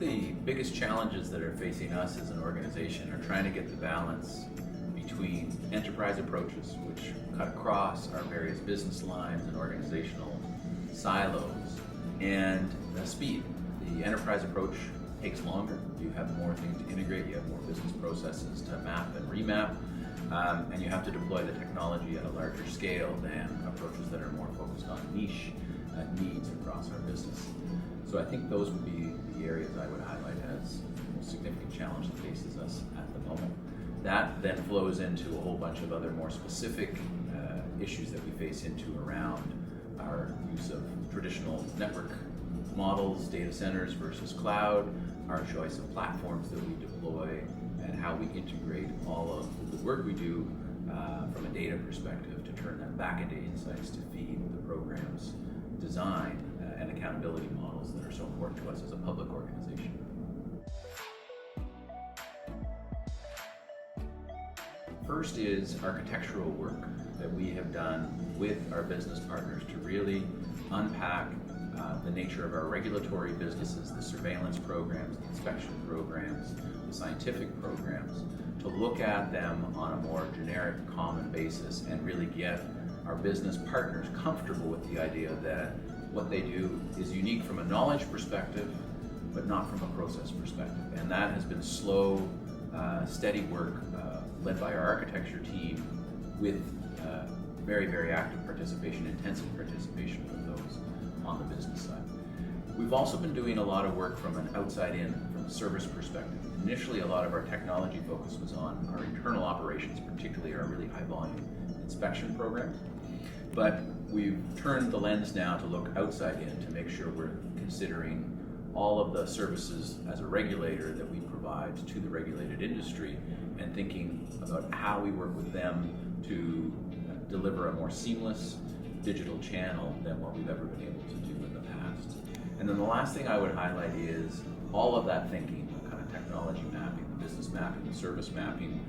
The biggest challenges that are facing us as an organization are trying to get the balance between enterprise approaches, which cut across our various business lines and organizational silos, and speed. The enterprise approach takes longer. You have more things to integrate, you have more business processes to map and remap, and you have to deploy the technology at a larger scale than approaches that are more focused on niche needs across our business. So I think those would be the areas I would highlight as the most significant challenge that faces us at the moment. That then flows into a whole bunch of other more specific issues that we face into around our use of traditional network models, data centers versus cloud, our choice of platforms that we deploy, and how we integrate all of the work we do from a data perspective to turn them back into insights to feed the program's design and accountability models that are so important to us as a public organization. First is architectural work that we have done with our business partners to really unpack the nature of our regulatory businesses, the surveillance programs, the inspection programs, the scientific programs, to look at them on a more generic, common basis and really get our business partners comfortable with the idea that what they do is unique from a knowledge perspective, but not from a process perspective. And that has been slow, steady work led by our architecture team with very, very active participation, intensive participation from those on the business side. We've also been doing a lot of work from an outside-in, from a service perspective. Initially, a lot of our technology focus was on our internal operations, particularly our really high-volume inspection program. But we've turned the lens now to look outside in to make sure we're considering all of the services as a regulator that we provide to the regulated industry and thinking about how we work with them to deliver a more seamless digital channel than what we've ever been able to do in the past. And then the last thing I would highlight is all of that thinking, the kind of technology mapping, the business mapping, the service mapping,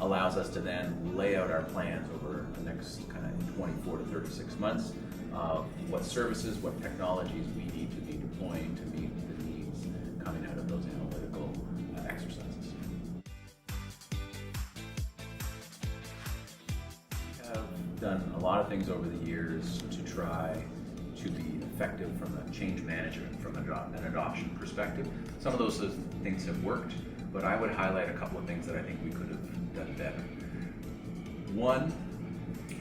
allows us to then lay out our plans over the next kind of 24 to 36 months of what services, what technologies we need to be deploying to meet the needs coming out of those analytical exercises. We have done a lot of things over the years to try to be effective from a change management, from an adoption perspective. Some of those things have worked, but I would highlight a couple of things that I think we could have done better. One,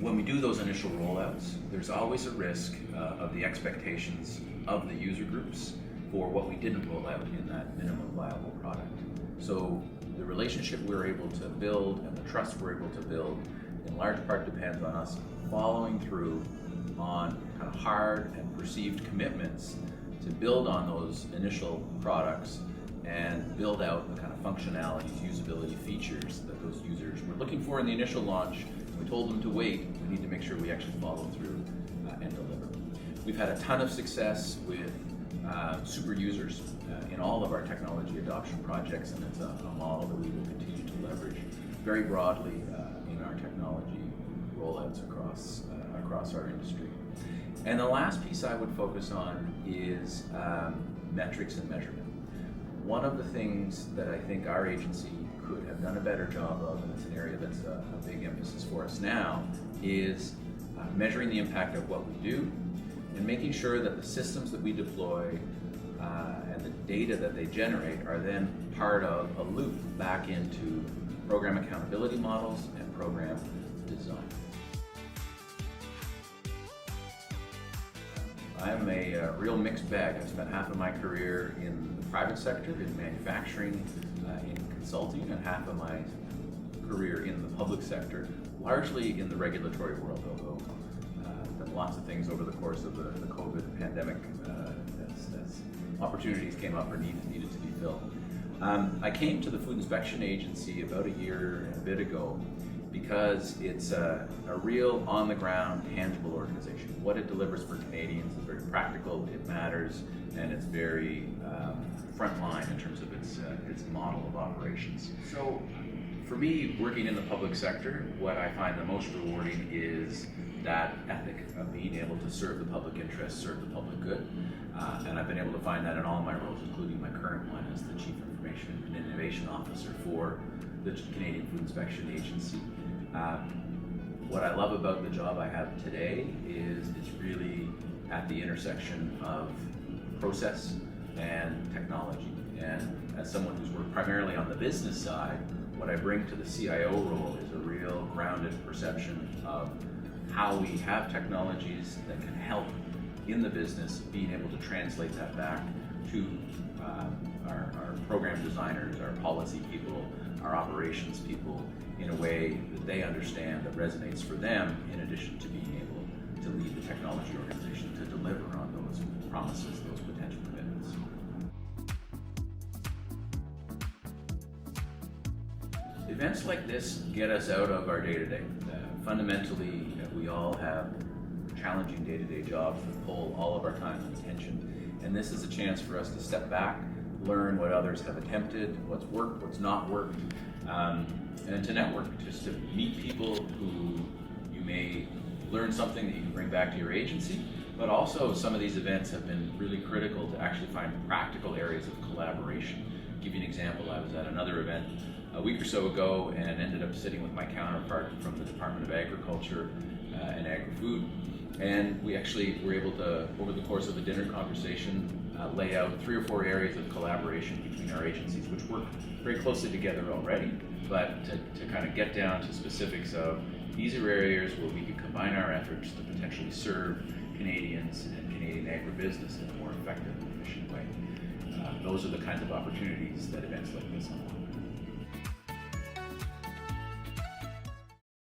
when we do those initial rollouts, there's always a risk of the expectations of the user groups for what we didn't roll out in that minimum viable product. So the relationship we're able to build and the trust we're able to build in large part depends on us following through on kind of hard and perceived commitments to build on those initial products and build out the kind of functionalities, usability features that those users were looking for in the initial launch. We told them to wait. We need to make sure we actually follow through and deliver. We've had a ton of success with super users in all of our technology adoption projects, and it's a model that we will continue to leverage very broadly in our technology rollouts across our industry. And the last piece I would focus on is metrics and measurement. One of the things that I think our agency could have done a better job of, and it's an area that's a big emphasis for us now, is measuring the impact of what we do and making sure that the systems that we deploy and the data that they generate are then part of a loop back into program accountability models and program design. I'm a real mixed bag. I've spent half of my career in the private sector, in manufacturing, in consulting, and half of my career in the public sector, largely in the regulatory world, although I've done lots of things over the course of the COVID pandemic as opportunities came up or needed to be filled. I came to the Food Inspection Agency about a year and a bit ago because it's a real on-the-ground, tangible organization. What it delivers for Canadians is very practical, it matters, and it's very frontline in terms of its model of operations. So for me, working in the public sector, what I find the most rewarding is that ethic of being able to serve the public interest, serve the public good. And I've been able to find that in all of my roles, including my current one as the Chief Information and Innovation Officer for the Canadian Food Inspection Agency. What I love about the job I have today is it's really at the intersection of process and technology. And as someone who's worked primarily on the business side, what I bring to the CIO role is a real grounded perception of how we have technologies that can help in the business, being able to translate that back to our program designers, our policy people, our operations people in a way that they understand that resonates for them, in addition to being able to lead the technology organization to deliver on those promises, those potential commitments. Events like this get us out of our day-to-day. Fundamentally, we all have challenging day-to-day jobs that pull all of our time and attention, and this is a chance for us to step back, learn what others have attempted, what's worked, what's not worked, and to network, just to meet people who you may learn something that you can bring back to your agency, but also some of these events have been really critical to actually find practical areas of collaboration. I'll give you an example. I was at another event a week or so ago and ended up sitting with my counterpart from the Department of Agriculture and Agri-Food, and we actually were able to, over the course of a dinner conversation, lay out 3 or 4 areas of collaboration between our agencies, which work very closely together already, but to kind of get down to specifics of these are areas where we could combine our efforts to potentially serve Canadians and Canadian agribusiness in a more effective and efficient way. Those are the kinds of opportunities that events like this unlock.